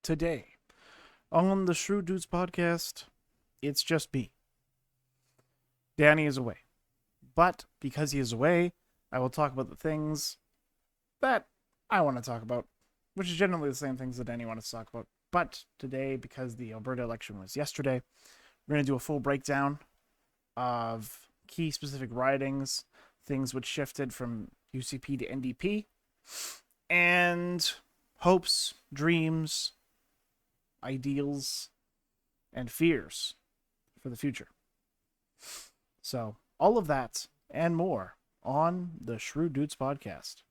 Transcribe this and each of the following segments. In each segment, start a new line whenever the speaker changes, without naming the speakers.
today on the Shrewd Dudes podcast, it's just me. Danny is away. But because he is away, I will talk about the things that I want to talk about, which is generally the same things that Danny wants to talk about. But today, because the Alberta election was yesterday, we're going to do a full breakdown of key specific ridings, things which shifted from UCP to NDP, and hopes, dreams, ideals, and fears for the future. So, all of that and more on the Shrewd Dudes podcast.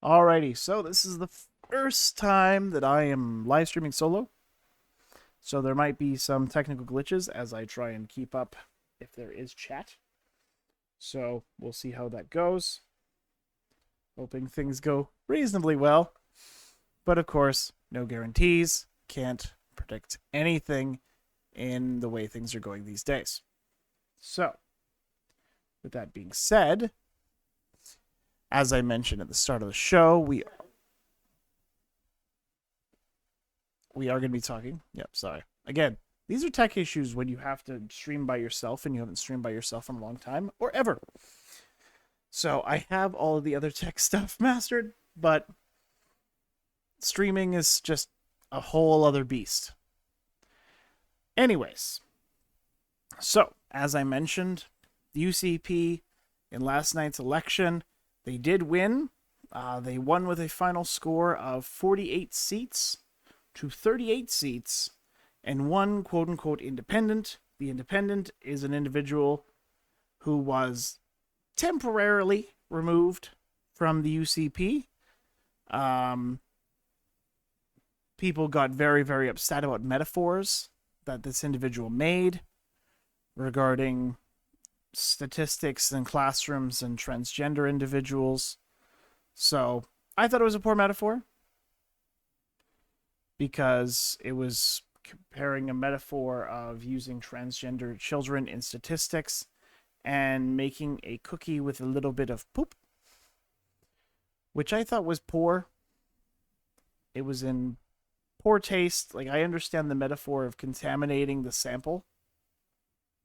Alrighty, so this is the first time that I am live streaming solo. So there might be some technical glitches as I try and keep up if there is chat. So we'll see how that goes. Hoping things go reasonably well. But of course, no guarantees. Can't predict anything in the way things are going these days. So, with that being said, as I mentioned at the start of the show, we are going to be talking. Yep, sorry. Again, these are tech issues when you have to stream by yourself and you haven't streamed by yourself in a long time or ever. So I have all of the other tech stuff mastered, but streaming is just a whole other beast. Anyways, so as I mentioned, the UCP in last night's election, they did win. They won with a final score of 48 seats to 38 seats and one quote-unquote independent. The independent is an individual who was temporarily removed from the UCP. People got very, very upset about metaphors that this individual made regarding statistics in classrooms and transgender individuals. So I thought it was a poor metaphor because it was comparing a metaphor of using transgender children in statistics and making a cookie with a little bit of poop, which I thought was poor. It was in poor taste. Like, I understand the metaphor of contaminating the sample,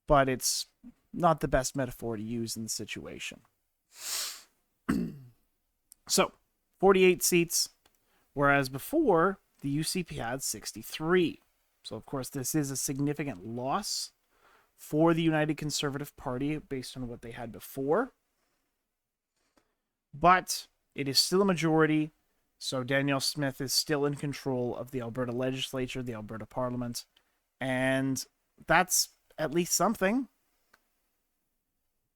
but it's not the best metaphor to use in the situation. So, 48 seats, whereas before, the UCP had 63. So, of course, this is a significant loss for the United Conservative Party based on what they had before. But it is still a majority, so Danielle Smith is still in control of the Alberta legislature, the Alberta Parliament, and that's at least something.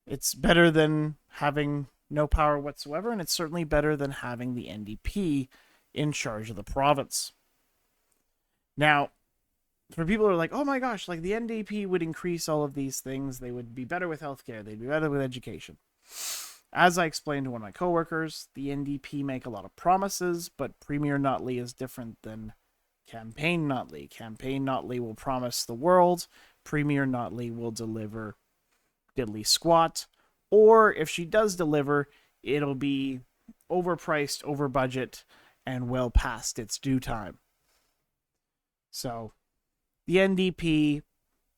It's better than having no power whatsoever, and it's certainly better than having the NDP in charge of the province. Now, for people who are like, oh my gosh, like the NDP would increase all of these things, they would be better with healthcare, they'd be better with education. As I explained to one of my coworkers, the NDP make a lot of promises, but Premier Notley is different than Campaign Notley. Campaign Notley will promise the world, Premier Notley will deliver diddly squat, or if she does deliver, it'll be overpriced, over budget, and well past its due time. So, the NDP,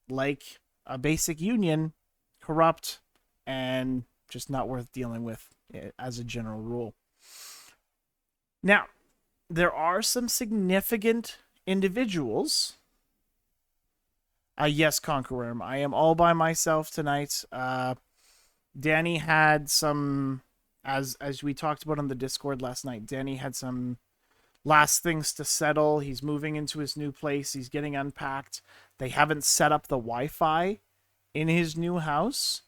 like a basic union, corrupt and just not worth dealing with as a general rule. Now, there are some significant individuals. Yes, Conqueror, I am all by myself tonight. Danny had some, as we talked about on the Discord last night, Danny had some last things to settle. He's moving into his new place. He's getting unpacked. They haven't set up the Wi-Fi in his new house.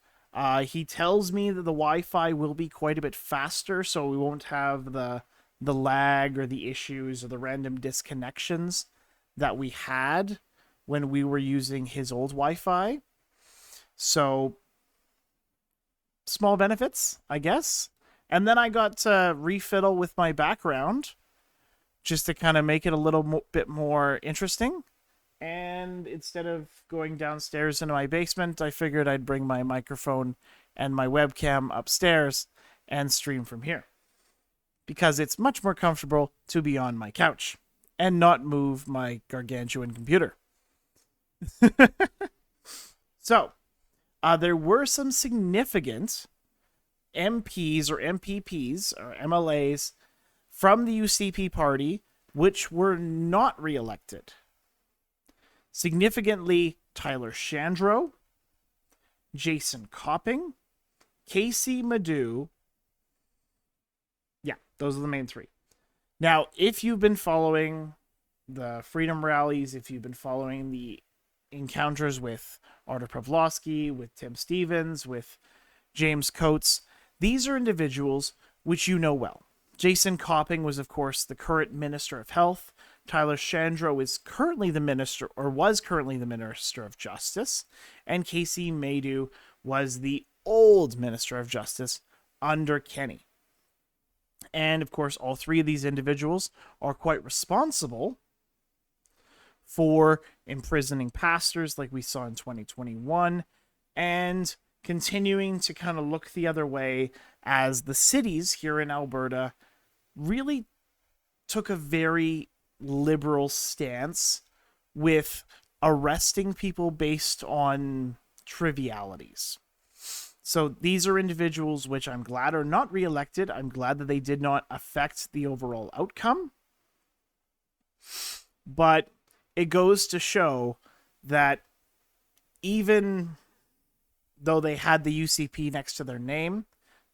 He tells me that the Wi-Fi will be quite a bit faster, so we won't have the lag or the issues or the random disconnections that we had when we were using his old Wi-Fi. So, small benefits, I guess. And then I got to refiddle with my background just to kind of make it a little bit more interesting. And instead of going downstairs into my basement, I figured I'd bring my microphone and my webcam upstairs and stream from here. Because it's much more comfortable to be on my couch and not move my gargantuan computer. So, there were some significant MPs or MPPs or MLAs from the UCP party which were not reelected. Significantly, Tyler Shandro, Jason Copping, Casey Madhu. Yeah, those are the main three. Now, if you've been following the freedom rallies, if you've been following the encounters with Artur Pawlowski, with Tim Stevens, with James Coates, these are individuals which you know well. Jason Copping was, of course, the current Minister of Health. Tyler Shandro is currently the Minister, or was currently the Minister of Justice. And Casey Madhu was the old Minister of Justice under Kenney. And, of course, all three of these individuals are quite responsible for imprisoning pastors like we saw in 2021 and continuing to kind of look the other way as the cities here in Alberta really took a very liberal stance with arresting people based on trivialities. So these are individuals which I'm glad are not reelected. I'm glad that they did not affect the overall outcome. But it goes to show that even though they had the UCP next to their name,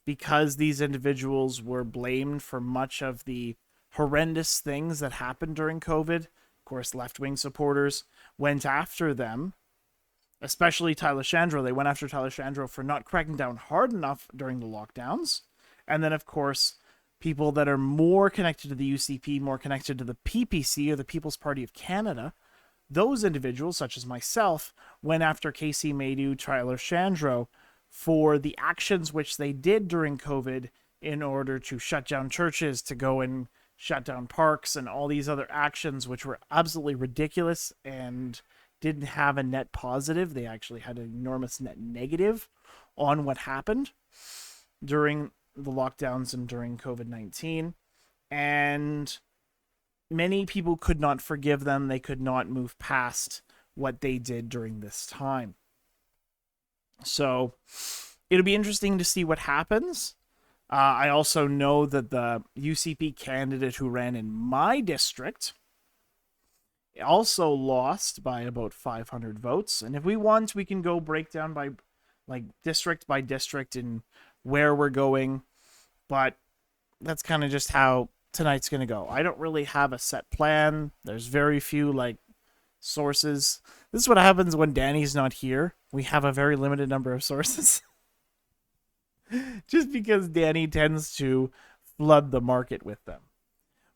because these individuals were blamed for much of the horrendous things that happened during COVID, of course, left-wing supporters went after them, especially Tyler Shandro. They went after Tyler Shandro for not cracking down hard enough during the lockdowns. And then, of course, people that are more connected to the UCP, more connected to the PPC, or the People's Party of Canada, those individuals, such as myself, went after Casey Madhu, Tyler Shandro, for the actions which they did during COVID in order to shut down churches, to go and shut down parks, and all these other actions which were absolutely ridiculous and didn't have a net positive. They actually had an enormous net negative on what happened during the lockdowns and during COVID-19. And many people could not forgive them. They could not move past what they did during this time. So it'll be interesting to see what happens. I also know that the UCP candidate who ran in my district also lost by about 500 votes. And if we want, we can go break down by district by district and where we're going. But that's kind of just how tonight's going to go. I don't really have a set plan. There's very few sources. This is what happens when Danny's not here. We have a very limited number of sources. Just because Danny tends to flood the market with them.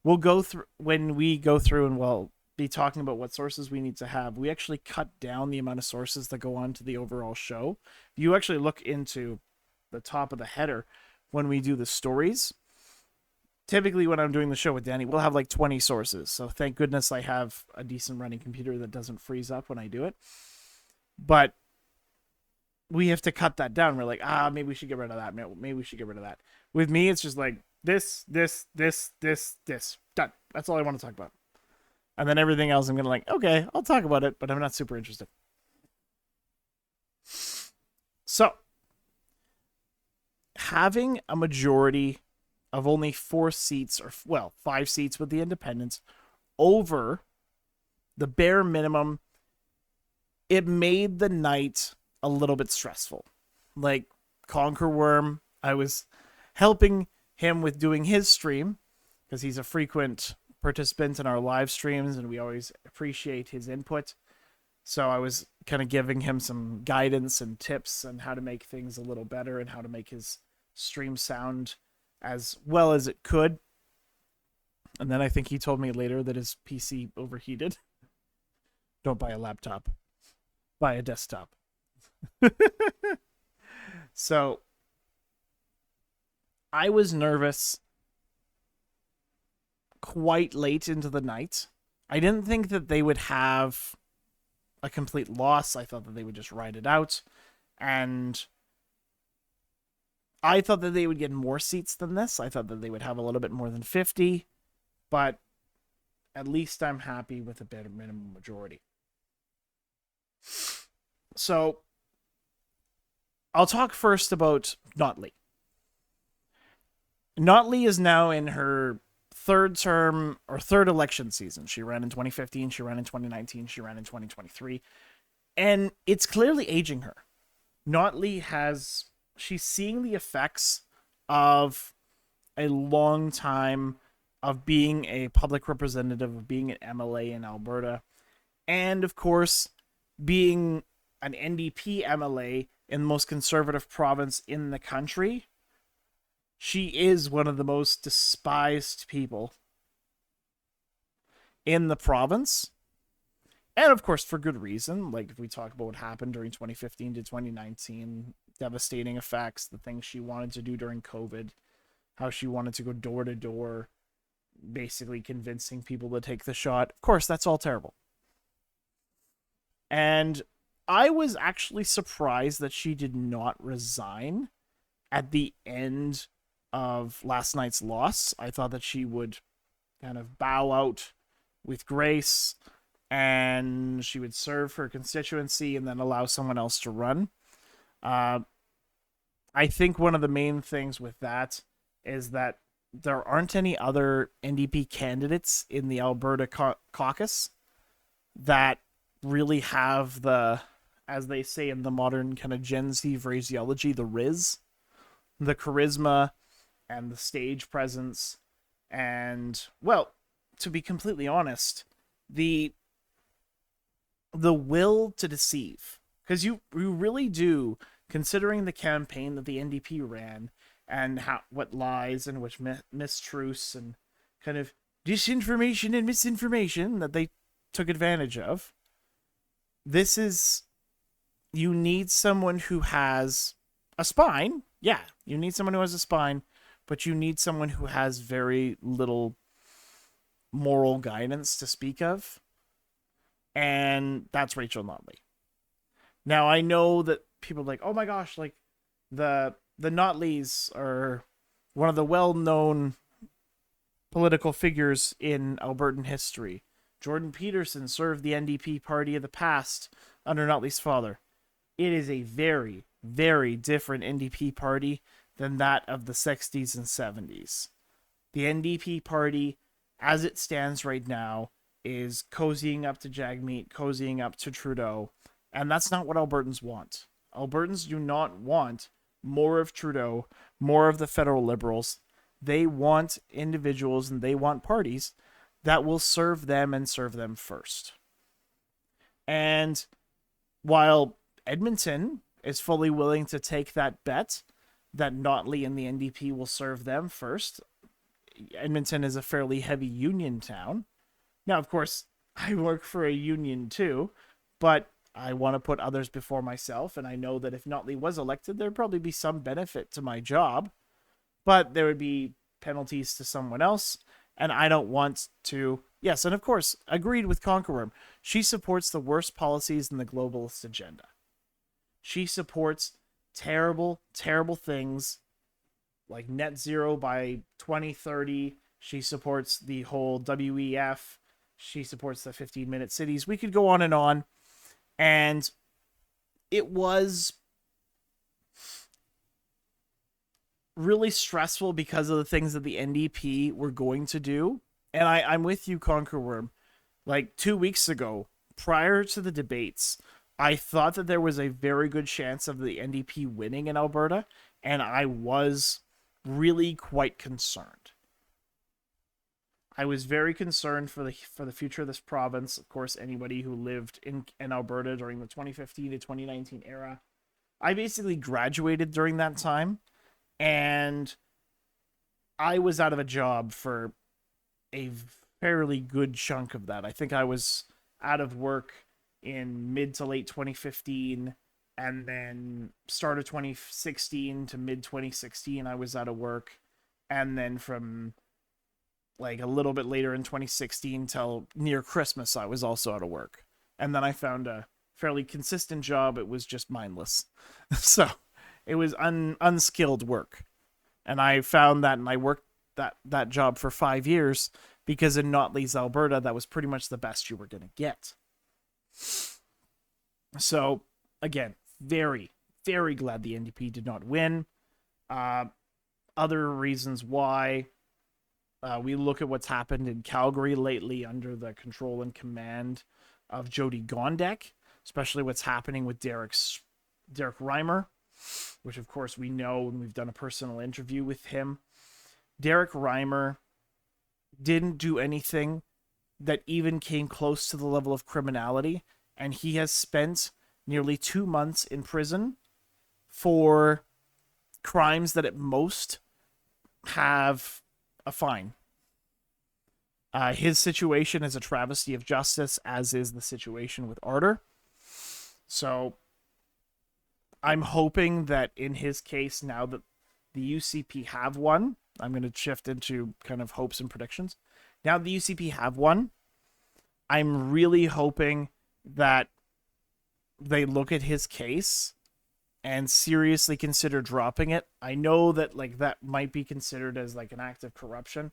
We'll go through, when we go through and we'll be talking about what sources we need to have, we actually cut down the amount of sources that go on to the overall show. If you actually look into the top of the header when we do the stories, typically when I'm doing the show with Danny, we'll have 20 sources. So thank goodness I have a decent running computer that doesn't freeze up when I do it. But we have to cut that down. We're like, maybe we should get rid of that. Maybe we should get rid of that. With me, it's just this. Done. That's all I want to talk about. And then everything else, I'm going to okay, I'll talk about it, but I'm not super interested. So, having a majority of only 4 seats, or 5 seats with the independents, over the bare minimum, it made the night a little bit stressful. Conquer Worm, I was helping him with doing his stream, because he's a frequent participant in our live streams, and we always appreciate his input. So I was kind of giving him some guidance and tips on how to make things a little better and how to make his stream sound as well as it could. And then I think he told me later that his PC overheated. Don't buy a laptop. Buy a desktop. So I was nervous quite late into the night. I didn't think that they would have a complete loss. I thought that they would just ride it out. And I thought that they would get more seats than this. I thought that they would have a little bit more than 50, but at least I'm happy with a bare minimum majority. So I'll talk first about Notley. Notley is now in her third term or third election season. She ran in 2015, she ran in 2019, she ran in 2023, and it's clearly aging her. Notley she's seeing the effects of a long time of being a public representative, of being an MLA in Alberta, and of course, being an NDP MLA in the most conservative province in the country. She is one of the most despised people in the province. And of course, for good reason. Like, if we talk about what happened during 2015 to 2019, devastating effects, the things she wanted to do during COVID, how she wanted to go door to door, basically convincing people to take the shot. Of course, that's all terrible. And I was actually surprised that she did not resign at the end of last night's loss. I thought that she would kind of bow out with grace and she would serve her constituency and then allow someone else to run. I think one of the main things with that is that there aren't any other NDP candidates in the Alberta caucus that really have the, as they say in the modern kind of Gen Z phraseology, the riz, the charisma, and the stage presence, and, well, to be completely honest, the will to deceive. Because you really do, considering the campaign that the NDP ran, and what lies and which mistruths and kind of disinformation and misinformation that they took advantage of. This is, you need someone who has a spine. Yeah, you need someone who has a spine, but you need someone who has very little moral guidance to speak of. And that's Rachel Notley. Now, I know that people are like, oh my gosh, like the Notleys are one of the well-known political figures in Albertan history. Jordan Peterson served the NDP party of the past under Notley's father. It is a very, very different NDP party than that of the 60s and 70s. The NDP party, as it stands right now, is cozying up to Jagmeet, cozying up to Trudeau, and that's not what Albertans want. Albertans do not want more of Trudeau, more of the federal Liberals. They want individuals and they want parties that will serve them and serve them first. And while Edmonton is fully willing to take that bet that Notley and the NDP will serve them first, Edmonton is a fairly heavy union town. Now, of course, I work for a union too, but I want to put others before myself, and I know that if Notley was elected, there'd probably be some benefit to my job, but there would be penalties to someone else, and I don't want to. Yes, and of course, agreed with Conqueror. She supports the worst policies in the globalist agenda. She supports terrible, terrible things like net zero by 2030. She supports the whole WEF. She supports the 15-minute cities. We could go on. And it was really stressful because of the things that the NDP were going to do. And I'm with you, Conqueror. Like 2 weeks ago, prior to the debates, I thought that there was a very good chance of the NDP winning in Alberta, and I was really quite concerned. I was very concerned for the future of this province. Of course, anybody who lived in Alberta during the 2015 to 2019 era. I basically graduated during that time, and I was out of a job for a fairly good chunk of that. I think I was out of work in mid to late 2015, and then start of 2016 to mid 2016 I was out of work, And then from like a little bit later in 2016 till near Christmas, I was also out of work. And then I found a fairly consistent job. It was just mindless. So it was unskilled work. And I found that, and I worked that job for 5 years because in Notley's, Alberta, that was pretty much the best you were going to get. So again, very, very glad the NDP did not win. Other reasons why, we look at what's happened in Calgary lately under the control and command of Jody Gondek, especially what's happening with Derek Reimer, which of course we know, and we've done a personal interview with him. Derek Reimer didn't do anything that even came close to the level of criminality, and he has spent nearly 2 months in prison for crimes that at most have a fine. His situation is a travesty of justice, as is the situation with Arter. So I'm hoping that in his case, now that the UCP have won, I'm going to shift into kind of hopes and predictions. Now the UCP have won, I'm really hoping that they look at his case and seriously consider dropping it. I know that like that might be considered as like an act of corruption,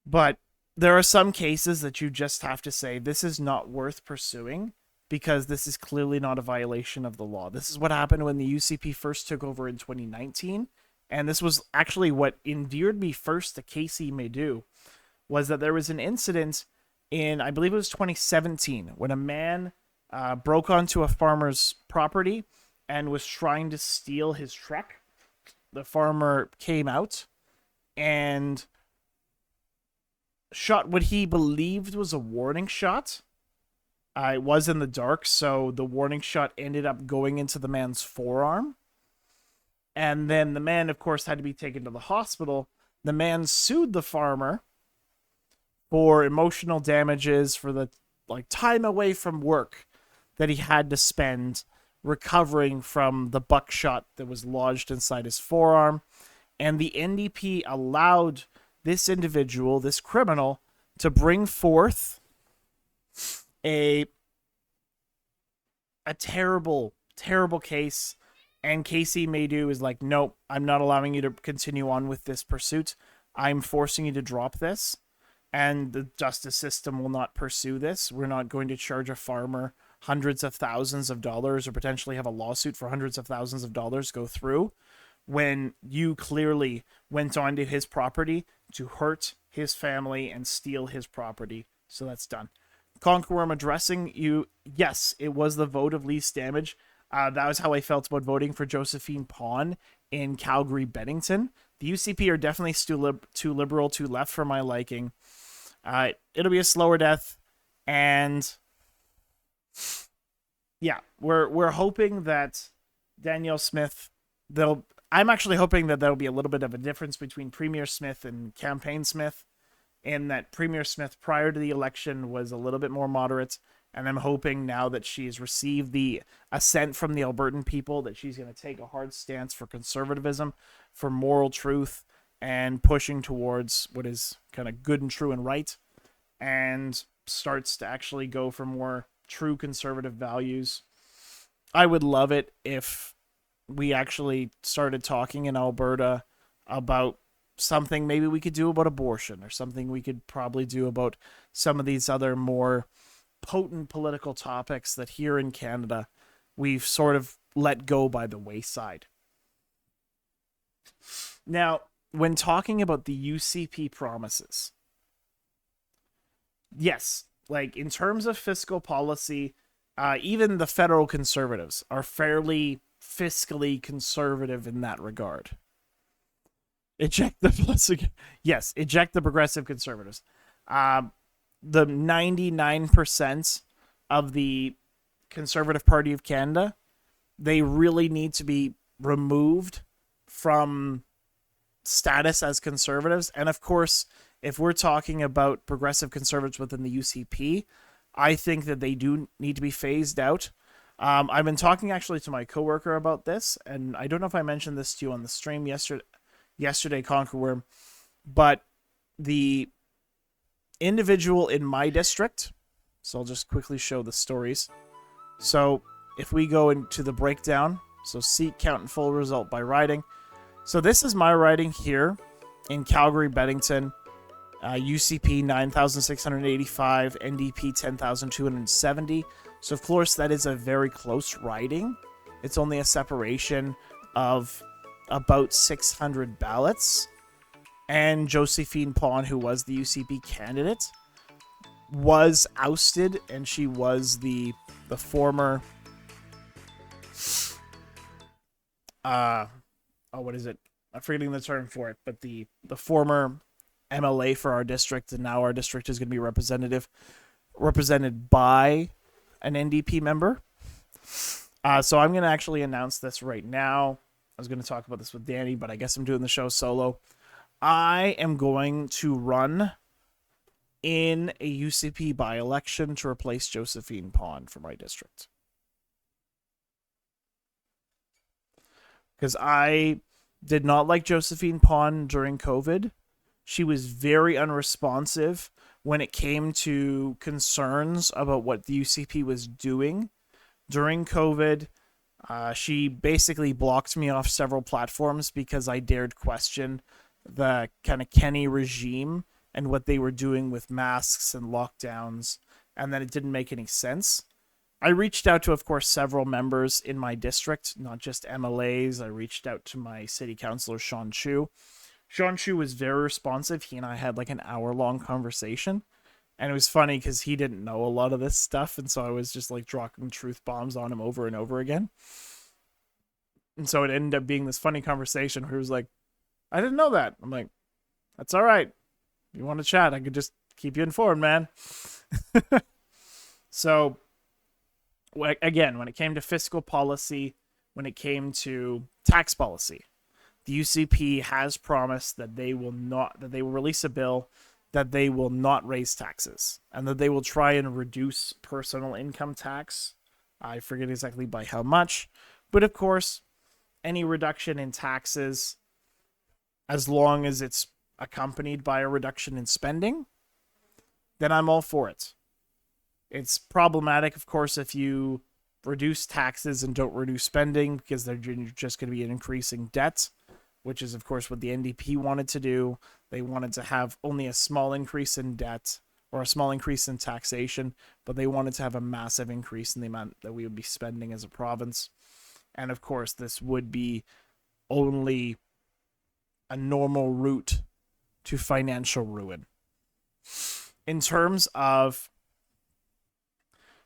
but there are some cases that you just have to say this is not worth pursuing because this is clearly not a violation of the law. This is what happened when the UCP first took over in 2019, and this was actually what endeared me first to Casey Maydew, was that there was an incident in, I believe it was 2017, when a man broke onto a farmer's property and was trying to steal his truck. The farmer came out and shot what he believed was a warning shot. It was in the dark, so the warning shot ended up going into the man's forearm. And then the man, of course, had to be taken to the hospital. The man sued the farmer for emotional damages, for the time away from work that he had to spend recovering from the buckshot that was lodged inside his forearm. And the NDP allowed this individual, this criminal, to bring forth a terrible, terrible case. And Casey Maydew is like, nope, I'm not allowing you to continue on with this pursuit. I'm forcing you to drop this. And the justice system will not pursue this. We're not going to charge a farmer hundreds of thousands of dollars or potentially have a lawsuit for hundreds of thousands of dollars go through when you clearly went onto his property to hurt his family and steal his property. So that's done. Conqueror, I'm addressing you. Yes, it was the vote of least damage. That was how I felt about voting for Josephine Pon in Calgary-Bennington. The UCP are definitely too liberal, too left for my liking. It'll be a slower death, and yeah, we're hoping that Danielle Smith, I'm actually hoping that there'll be a little bit of a difference between Premier Smith and Campaign Smith, in that Premier Smith prior to the election was a little bit more moderate, and I'm hoping now that she's received the assent from the Albertan people that she's going to take a hard stance for conservatism, for moral truth, and pushing towards what is kind of good and true and right, and starts to actually go for more true conservative values. I would love it if we actually started talking in Alberta about something maybe we could do about abortion, or something we could probably do about some of these other more potent political topics that here in Canada we've sort of let go by the wayside. Now, when talking about the UCP promises, yes, like in terms of fiscal policy, even the federal conservatives are fairly fiscally conservative in that regard. Eject the progressive conservatives. The 99% of the Conservative Party of Canada, they really need to be removed from status as conservatives. And of course, if we're talking about progressive conservatives within the UCP, I think that they do need to be phased out. I've been talking actually to my coworker about this, and I don't know if I mentioned this to you on the stream yesterday, Conqueror, but the individual in my district, so I'll just quickly show the stories. So if we go into the breakdown, so seat count and full result by riding. So this is my riding here in Calgary, Bennington. UCP 9,685, NDP 10,270. So of course that is a very close riding. It's only a separation of about 600 ballots. And Josephine Pon, who was the UCP candidate, was ousted, and she was the former what is it? I'm forgetting the term for it, but the former MLA for our district, and now our district is going to be represented by an NDP member. So I'm going to actually announce this right now. I was going to talk about this with Danny, but I guess I'm doing the show solo. I am going to run in a UCP by-election to replace Josephine Pon for my district. Because I did not like Josephine Pon during COVID. She was very unresponsive when it came to concerns about what the UCP was doing during COVID. She basically blocked me off several platforms because I dared question the kind of Kenny regime and what they were doing with masks and lockdowns, and that it didn't make any sense. I reached out to, of course, several members in my district, not just MLAs. I reached out to my city councilor, Sean Chu. Sean Chu was very responsive. He and I had like an hour-long conversation. And it was funny because he didn't know a lot of this stuff. And so I was just like dropping truth bombs on him over and over again. And so it ended up being this funny conversation where he was like, I didn't know that. I'm like, that's all right. If you want to chat, I could just keep you informed, man. So, again, when it came to fiscal policy, when it came to tax policy, the UCP has promised that they will release a bill that they will not raise taxes and that they will try and reduce personal income tax. I forget exactly by how much, but of course, any reduction in taxes, as long as it's accompanied by a reduction in spending, then I'm all for it. It's problematic, of course, if you reduce taxes and don't reduce spending, because they're just going to be an increasing debt, which is, of course, what the NDP wanted to do. They wanted to have only a small increase in debt or a small increase in taxation, but they wanted to have a massive increase in the amount that we would be spending as a province. And, of course, this would be only a normal route to financial ruin. In terms of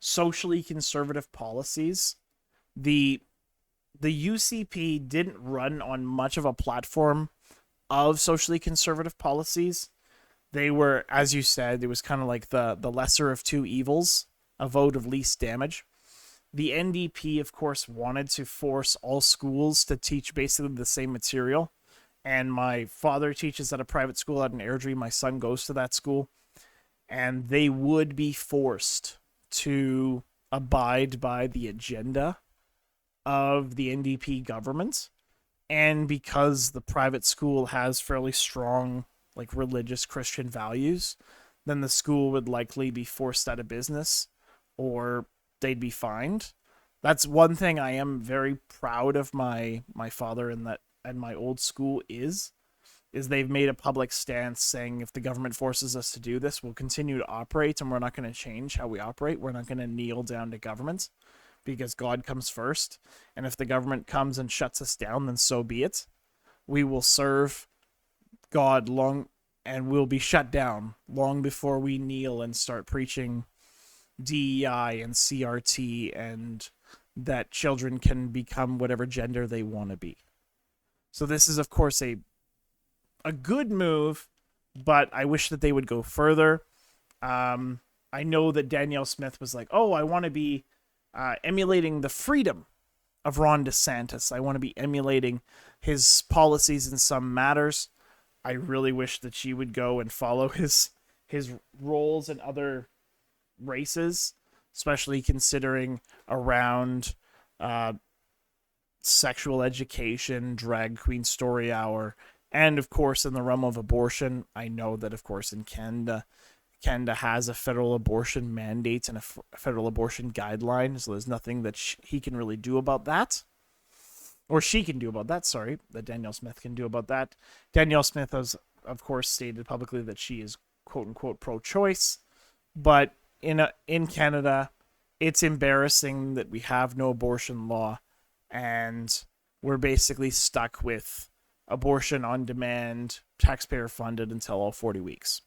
socially conservative policies, the UCP didn't run on much of a platform of socially conservative policies. They were, as you said, it was kind of like the lesser of two evils, a vote of least damage. The NDP, of course, wanted to force all schools to teach basically the same material. And my father teaches at a private school out in Airdrie. My son goes to that school. And they would be forced to abide by the agenda of the NDP government. And because the private school has fairly strong, like, religious Christian values, then the school would likely be forced out of business or they'd be fined. That's one thing I am very proud of my father and my old school is they've made a public stance saying if the government forces us to do this, we'll continue to operate and we're not going to change how we operate. We're not going to kneel down to government because God comes first. And if the government comes and shuts us down, then so be it. We will serve God long and we'll be shut down long before we kneel and start preaching DEI and CRT and that children can become whatever gender they want to be. So this is, of course, a good move, but I wish that they would go further. I know that Danielle Smith was like, oh, I want to be emulating the freedom of Ron DeSantis. I want to be emulating his policies in some matters. I really wish that she would go and follow his roles in other races, especially considering around sexual education, drag queen story hour, And of course, in the realm of abortion, I know that, of course, in Canada, Canada has a federal abortion mandate and a federal abortion guideline, so there's nothing that he can really do about that. Or she can do about that, sorry, that Danielle Smith can do about that. Danielle Smith has, of course, stated publicly that she is quote-unquote pro-choice, but in Canada, it's embarrassing that we have no abortion law, and we're basically stuck with abortion on demand, taxpayer funded until all 40 weeks.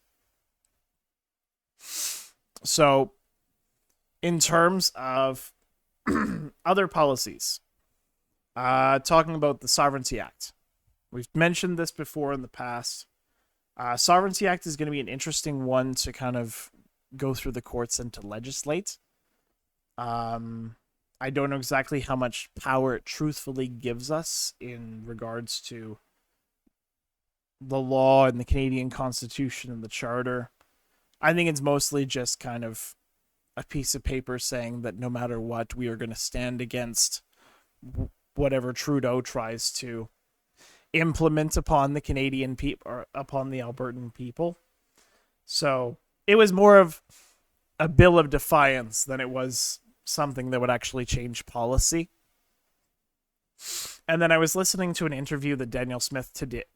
So, in terms of other policies, talking about the Sovereignty Act, we've mentioned this before in the past. Sovereignty Act is going to be an interesting one to kind of go through the courts and to legislate. I don't know exactly how much power it truthfully gives us in regards to the law and the Canadian Constitution and the Charter. I think it's mostly just kind of a piece of paper saying that no matter what, we are going to stand against whatever Trudeau tries to implement upon the Canadian people or upon the Albertan people. So it was more of a bill of defiance than it was something that would actually change policy. And then I was listening to an interview that Danielle Smith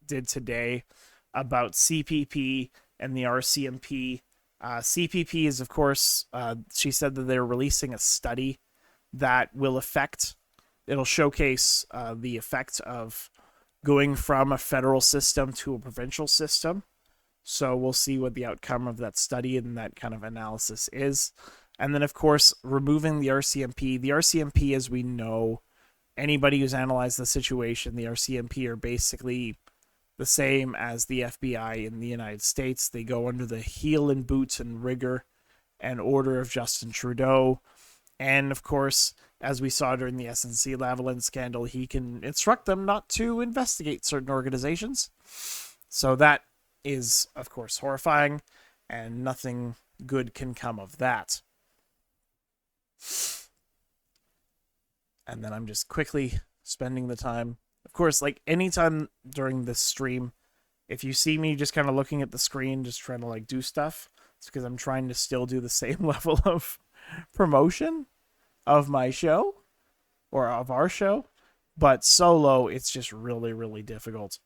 did today about CPP and the RCMP. CPP is, of course, she said that they're releasing a study that will it'll showcase the effect of going from a federal system to a provincial system. So we'll see what the outcome of that study and that kind of analysis is. And then, of course, removing the RCMP. The RCMP, as we know, anybody who's analyzed the situation, the RCMP are basically the same as the FBI in the United States. They go under the heel and boots and rigor and order of Justin Trudeau. And, of course, as we saw during the SNC-Lavalin scandal, he can instruct them not to investigate certain organizations. So that is, of course, horrifying, and nothing good can come of that. And then I'm just quickly spending the time. Of course, like anytime during this stream, if you see me just kind of looking at the screen, just trying to like do stuff, it's because I'm trying to still do the same level of promotion of my show or of our show. But solo, it's just really, really difficult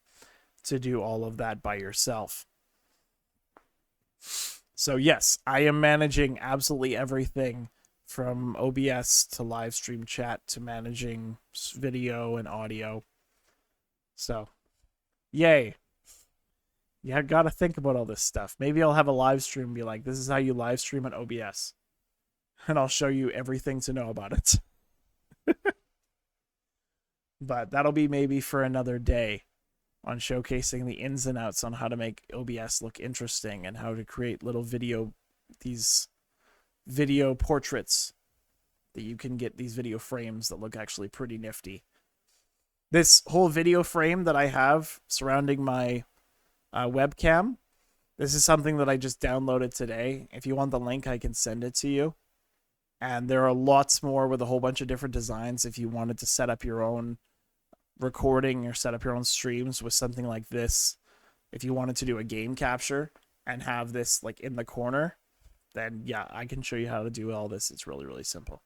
to do all of that by yourself. So yes, I am managing absolutely everything from OBS to live stream chat to managing video and audio. So, yay. You got to think about all this stuff. Maybe I'll have a live stream and be like, this is how you live stream on OBS. And I'll show you everything to know about it. But that'll be maybe for another day on showcasing the ins and outs on how to make OBS look interesting and how to create little video portraits that you can get, these video frames that look actually pretty nifty. This whole video frame that I have surrounding my webcam, this is something that I just downloaded today. If you want the link, I can send it to you. And there are lots more with a whole bunch of different designs if you wanted to set up your own recording or set up your own streams with something like this. If you wanted to do a game capture and have this like in the corner, then yeah, I can show you how to do all this. It's really, really simple.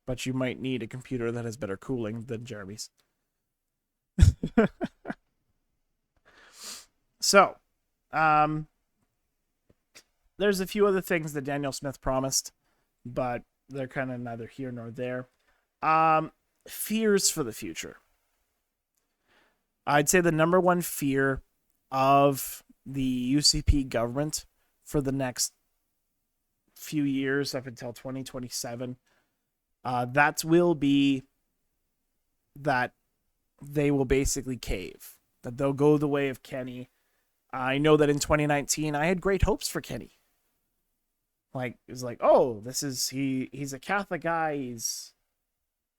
But you might need a computer that has better cooling than Jeremy's. So, there's a few other things that Danielle Smith promised, but they're kind of neither here nor there. Fears for the future. I'd say the number one fear of the UCP government for the next few years up until 2027, that will be that they will basically cave, that they'll go the way of Kenny. I know that in 2019, I had great hopes for Kenny. Like, it was like, oh, he's a Catholic guy.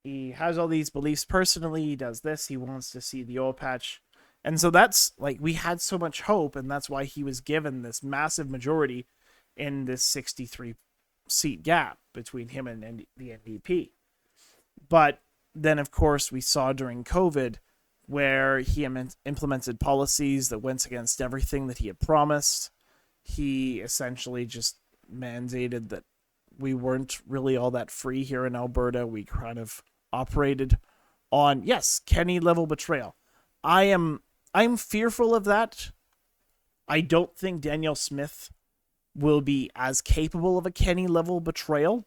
He has all these beliefs personally. He does this. He wants to see the oil patch. And so that's like, we had so much hope, and that's why he was given this massive majority in this 63 seat gap between him and the NDP. But then, of course, we saw during COVID where he implemented policies that went against everything that he had promised. He essentially just mandated that we weren't really all that free here in Alberta. We kind of operated on, yes, Kenny level betrayal. I'm fearful of that. I don't think Danielle Smith will be as capable of a Kenny level betrayal.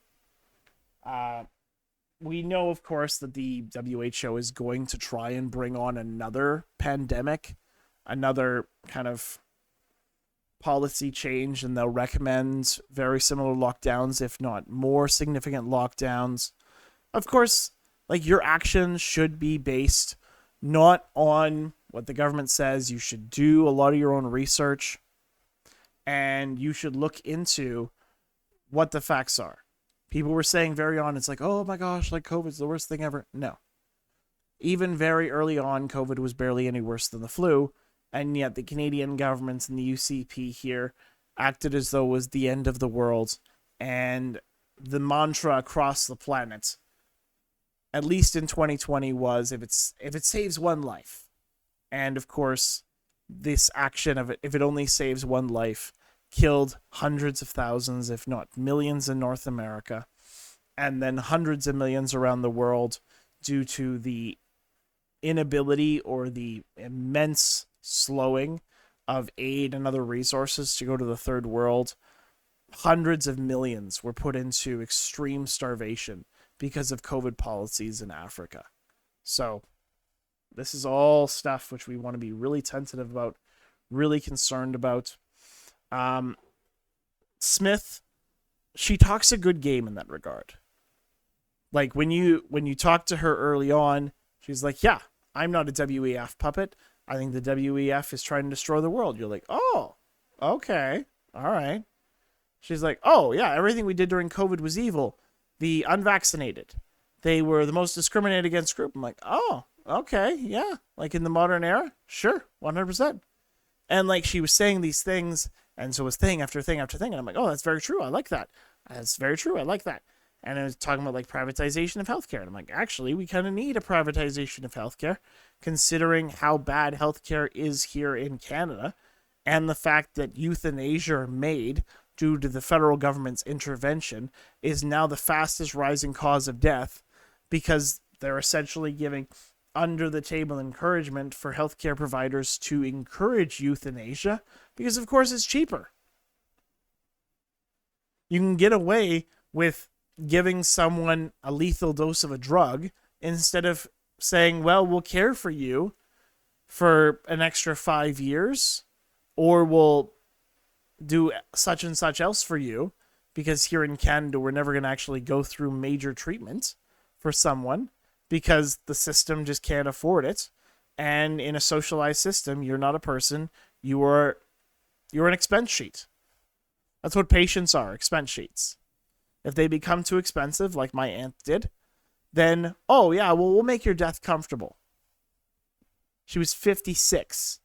We know, of course, that the WHO is going to try and bring on another pandemic, another kind of policy change, and they'll recommend very similar lockdowns, if not more significant lockdowns. Of course, like, your actions should be based not on what the government says. You should do a lot of your own research, and you should look into what the facts are. People were saying very on, it's like, oh my gosh, like COVID's the worst thing ever. No. Even very early on, COVID was barely any worse than the flu, and yet the Canadian government and the UCP here acted as though it was the end of the world, and the mantra across the planet, at least in 2020, was if it saves one life. And of course, this action of it, if it only saves one life, killed hundreds of thousands, if not millions, in North America, and then hundreds of millions around the world due to the inability or the immense slowing of aid and other resources to go to the third world. Hundreds of millions were put into extreme starvation because of COVID policies in Africa. So this is all stuff which we want to be really tentative about, really concerned about. Smith, she talks a good game in that regard. Like, when you talk to her early on, she's like, yeah, I'm not a WEF puppet. I think the WEF is trying to destroy the world. You're like, oh, okay, all right. She's like, oh yeah, everything we did during COVID was evil. The unvaccinated, they were the most discriminated against group. I'm like, oh, okay, yeah. Like, in the modern era, sure, 100%. And like, she was saying these things, and so it was thing after thing after thing. And I'm like, oh, that's very true. I like that. That's very true. I like that. And I was talking about like privatization of healthcare. And I'm like, actually, we kind of need a privatization of healthcare, considering how bad healthcare is here in Canada, and the fact that euthanasia made due to the federal government's intervention is now the fastest rising cause of death, because they're essentially giving under the table encouragement for healthcare providers to encourage euthanasia, because of course it's cheaper. You can get away with giving someone a lethal dose of a drug instead of saying, well, we'll care for you for an extra 5 years, or we'll do such and such else for you, because here in Canada, we're never going to actually go through major treatment for someone because the system just can't afford it. And in a socialized system, you're not a person, you're an expense sheet. That's what patients are, expense sheets. If they become too expensive, like my aunt did, then, oh yeah, well, we'll make your death comfortable. She was 56,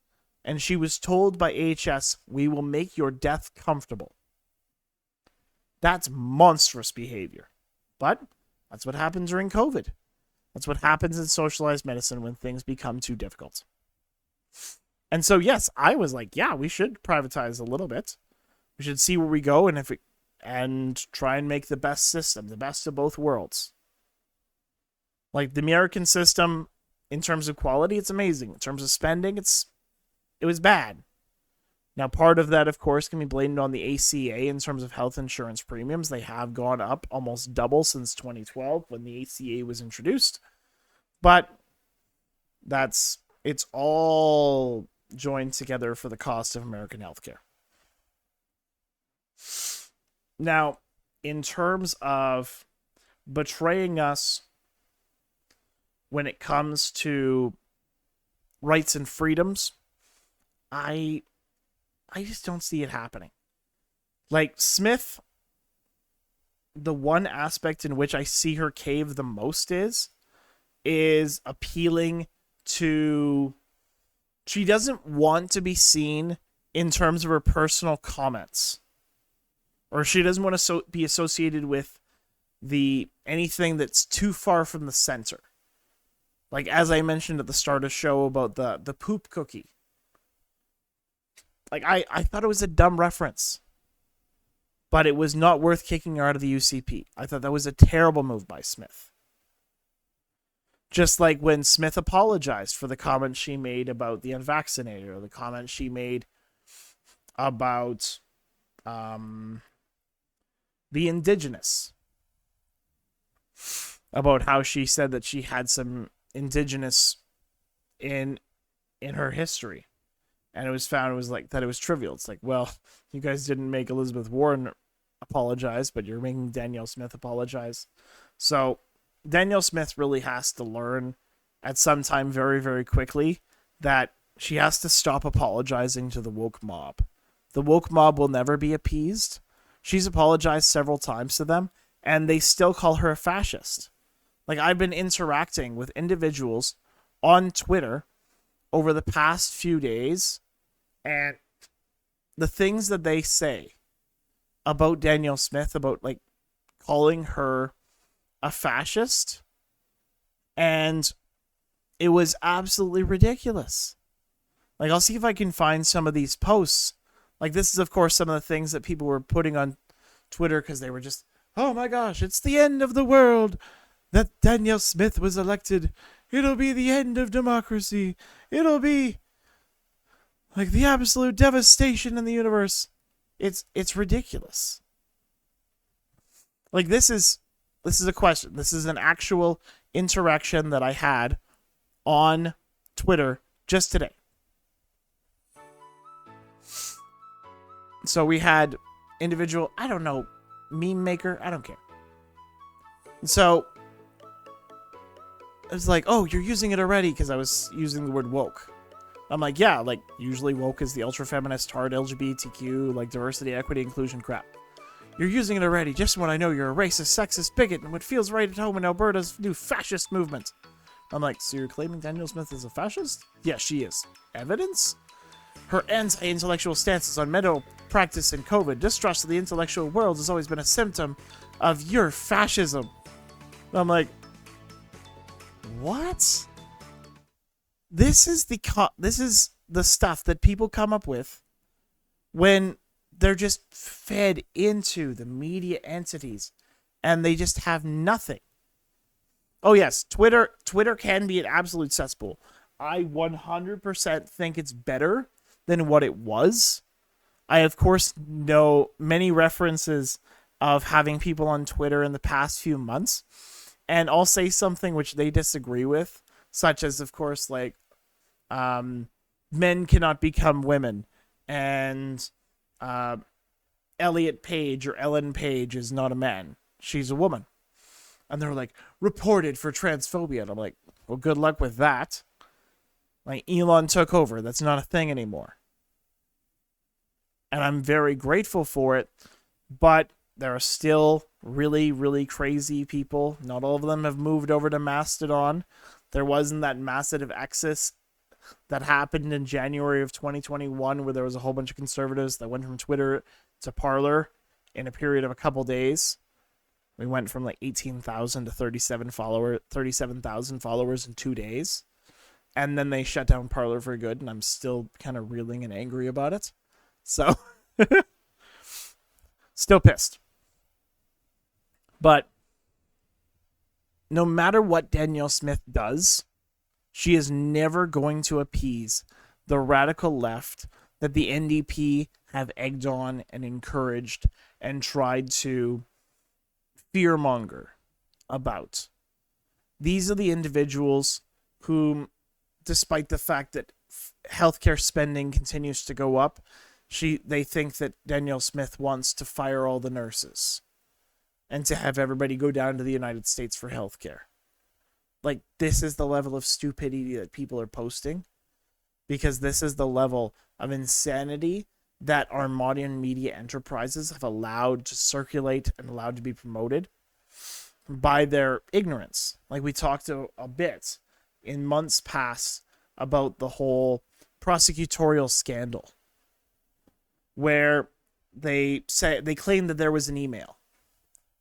and she was told by AHS, we will make your death comfortable. That's monstrous behavior. But that's what happened during COVID. That's what happens in socialized medicine when things become too difficult. And so, yes, I was like, yeah, we should privatize a little bit. We should see where we go, and try and make the best system, the best of both worlds. Like, the American system, in terms of quality, it's amazing. In terms of spending, it was bad. Now, part of that, of course, can be blamed on the ACA in terms of health insurance premiums. They have gone up almost double since 2012 when the ACA was introduced. But it's all joined together for the cost of American healthcare. Now, in terms of betraying us when it comes to rights and freedoms, I just don't see it happening. Like, Smith, the one aspect in which I see her cave the most is appealing to... She doesn't want to be seen in terms of her personal comments. Or she doesn't want to be associated with anything that's too far from the center. Like, as I mentioned at the start of the show about the poop cookie. Like, I thought it was a dumb reference, but it was not worth kicking her out of the UCP. I thought that was a terrible move by Smith. Just like when Smith apologized for the comment she made about the unvaccinated, or the comment she made about the indigenous, about how she said that she had some indigenous in her history, and it was found it was like that it was trivial. It's like, well, you guys didn't make Elizabeth Warren apologize, but you're making Danielle Smith apologize. So Danielle Smith really has to learn at some time very, very quickly that she has to stop apologizing to the woke mob. The woke mob will never be appeased. She's apologized several times to them, and they still call her a fascist. Like, I've been interacting with individuals on Twitter over the past few days, and the things that they say about Danielle Smith, about, like, calling her a fascist, and it was absolutely ridiculous. Like, I'll see if I can find some of these posts. Like, this is, of course, some of the things that people were putting on Twitter because they were just, oh my gosh, it's the end of the world that Danielle Smith was elected. It'll be the end of democracy. It'll be like the absolute devastation in the universe. It's ridiculous. Like, this is a question. This is an actual interaction that I had on Twitter just today. So we had individual, I don't know, meme maker, I don't care. So it's like, oh, you're using it already because I was using the word woke. I'm like, yeah, like, usually woke is the ultra-feminist, hard LGBTQ, like, diversity, equity, inclusion crap. You're using it already just when I know you're a racist, sexist bigot and what feels right at home in Alberta's new fascist movement. I'm like, so you're claiming Danielle Smith is a fascist? Yeah, she is. Evidence? Her anti-intellectual stances on medical practice and COVID, distrust of the intellectual world has always been a symptom of your fascism. I'm like, what? This is the stuff that people come up with when they're just fed into the media entities and they just have nothing. Oh yes, Twitter can be an absolute cesspool. I 100% think it's better than what it was. I, of course, know many references of having people on Twitter in the past few months, and I'll say something which they disagree with, such as, of course, like, men cannot become women, and Elliot Page or Ellen Page is not a man. She's a woman. And they're like, reported for transphobia. And I'm like, well, good luck with that. Like, Elon took over. That's not a thing anymore. And I'm very grateful for it. But there are still really, really crazy people. Not all of them have moved over to Mastodon. There wasn't that massive exodus that happened in January of 2021 where there was a whole bunch of conservatives that went from Twitter to Parler in a period of a couple days. We went from like 18,000 to 37,000 followers in 2 days. And then they shut down Parler for good, and I'm still kind of reeling and angry about it. So, still pissed. But no matter what Danielle Smith does, she is never going to appease the radical left that the NDP have egged on and encouraged and tried to fearmonger about. These are the individuals whom, despite the fact that healthcare spending continues to go up, they think that Danielle Smith wants to fire all the nurses and to have everybody go down to the United States for healthcare. Like, this is the level of stupidity that people are posting, because this is the level of insanity that our modern media enterprises have allowed to circulate and allowed to be promoted by their ignorance. Like, we talked a bit in months past about the whole prosecutorial scandal, where they claimed that there was an email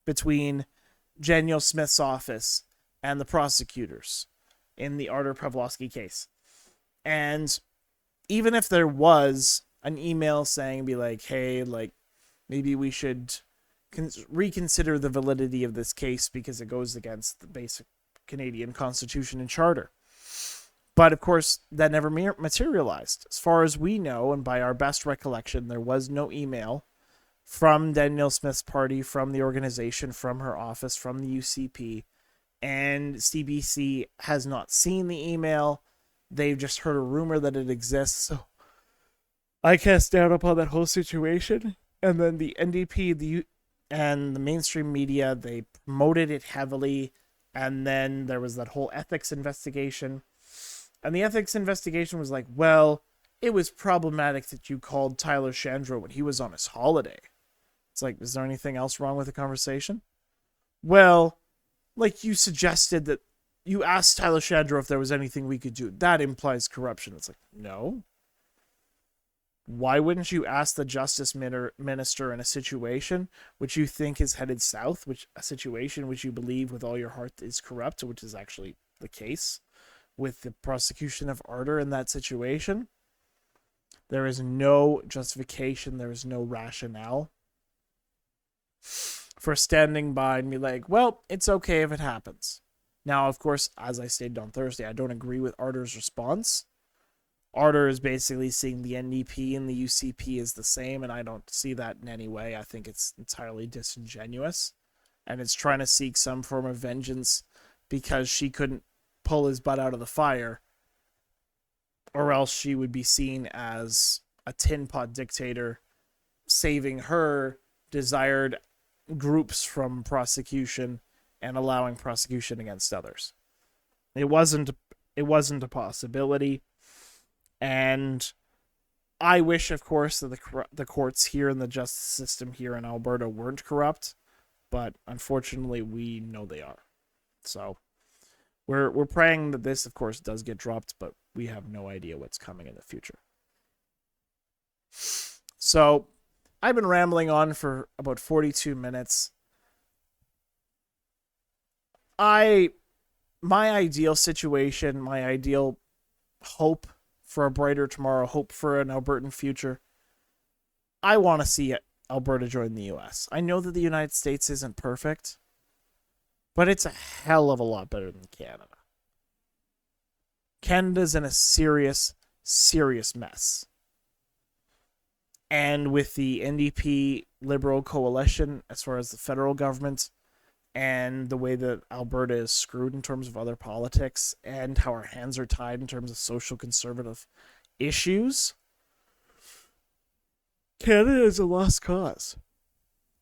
between Danielle Smith's office and the prosecutors, in the Artur Pavlovsky case. And even if there was an email saying, be like, hey, like, maybe we should reconsider the validity of this case because it goes against the basic Canadian Constitution and Charter. But of course, that never materialized. As far as we know, and by our best recollection, there was no email from Danielle Smith's party, from the organization, from her office, from the UCP. And CBC has not seen the email. They've just heard a rumor that it exists. So I cast doubt upon that whole situation. And then the NDP and the mainstream media, they promoted it heavily. And then there was that whole ethics investigation. And the ethics investigation was like, well, it was problematic that you called Tyler Shandro when he was on his holiday. It's like, is there anything else wrong with the conversation? Well, like you suggested that you asked Tyler Shandro if there was anything we could do. That implies corruption. It's like, no. Why wouldn't you ask the justice minister in a situation which you think is headed south, a situation which you believe with all your heart is corrupt, which is actually the case with the prosecution of Artur in that situation? There is no justification. There is no rationale for standing by and be like, well, it's okay if it happens. Now, of course, as I stated on Thursday, I don't agree with Artur's response. Artur is basically seeing the NDP and the UCP as the same, and I don't see that in any way. I think it's entirely disingenuous, and it's trying to seek some form of vengeance because she couldn't pull his butt out of the fire, or else she would be seen as a tin pot dictator saving her desired groups from prosecution and allowing prosecution against others. It wasn't a possibility. And I wish, of course, that the courts here and the justice system here in Alberta weren't corrupt, but unfortunately we know they are. So we're praying that this, of course, does get dropped, but we have no idea what's coming in the future. So I've been rambling on for about 42 minutes. My ideal situation, my ideal hope for a brighter tomorrow, hope for an Albertan future, I want to see Alberta join the US. I know that the United States isn't perfect, but it's a hell of a lot better than Canada. Canada's in a serious, serious mess. And with the NDP Liberal coalition, as far as the federal government, and the way that Alberta is screwed in terms of other politics, and how our hands are tied in terms of social conservative issues, Canada is a lost cause.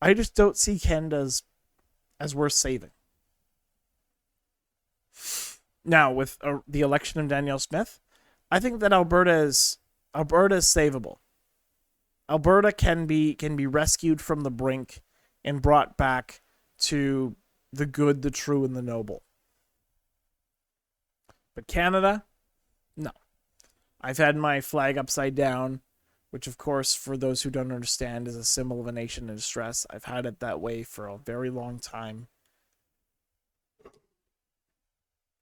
I just don't see Canada as worth saving. Now, with the election of Danielle Smith, I think that Alberta is savable. Alberta can be rescued from the brink and brought back to the good, the true, and the noble. But Canada, no. I've had my flag upside down, which, of course, for those who don't understand, is a symbol of a nation in distress. I've had it that way for a very long time.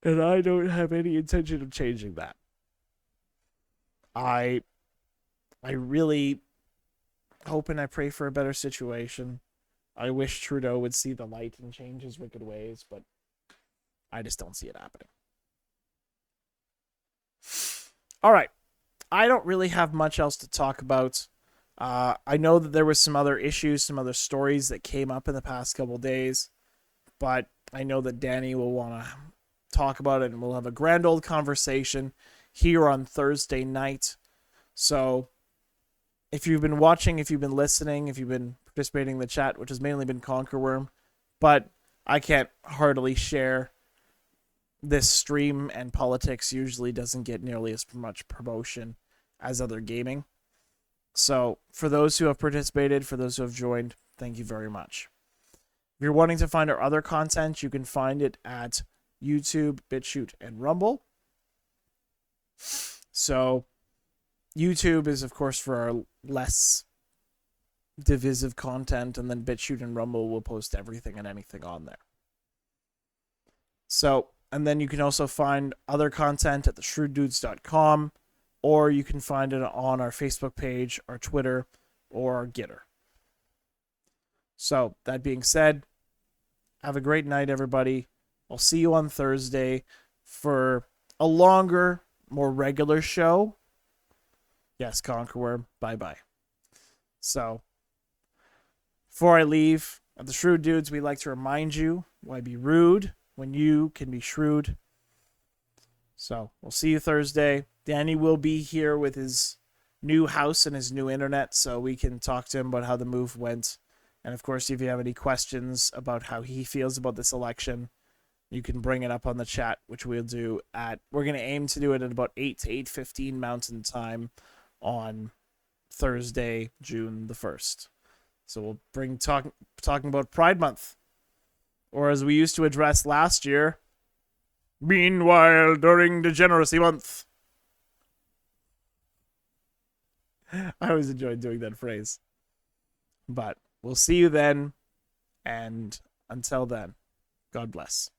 And I don't have any intention of changing that. I really hope and I pray for a better situation. I wish Trudeau would see the light and change his wicked ways, but I just don't see it happening. All right. I don't really have much else to talk about. I know that there was some other issues, some other stories that came up in the past couple days, but I know that Danny will want to talk about it, and we'll have a grand old conversation here on Thursday night. So if you've been watching, if you've been listening, if you've been participating in the chat, which has mainly been Conquerworm, but I can't heartily share this stream, and politics usually doesn't get nearly as much promotion as other gaming. So for those who have participated, for those who have joined, thank you very much. If you're wanting to find our other content, you can find it at YouTube, BitChute, and Rumble. So YouTube is, of course, for our less divisive content, and then BitChute and Rumble will post everything and anything on there. So And then you can also find other content at theshrewddudes.com, or you can find it on our Facebook page, our Twitter, or our Gitter. So, that being said, have a great night, everybody. I'll see you on Thursday for a longer, more regular show. Yes, Conqueror, bye-bye. So, before I leave, at the Shrewd Dudes, we like to remind you why be rude when you can be shrewd. So, we'll see you Thursday. Danny will be here with his new house and his new internet, so we can talk to him about how the move went. And, of course, if you have any questions about how he feels about this election, you can bring it up on the chat, which we'll do we're going to aim to do it at about 8 to 8:15 Mountain Time on Thursday, June the 1st. So we'll bring talking about Pride Month. Or as we used to address last year, meanwhile, during Degeneracy Month. I always enjoyed doing that phrase. But we'll see you then, and until then, God bless.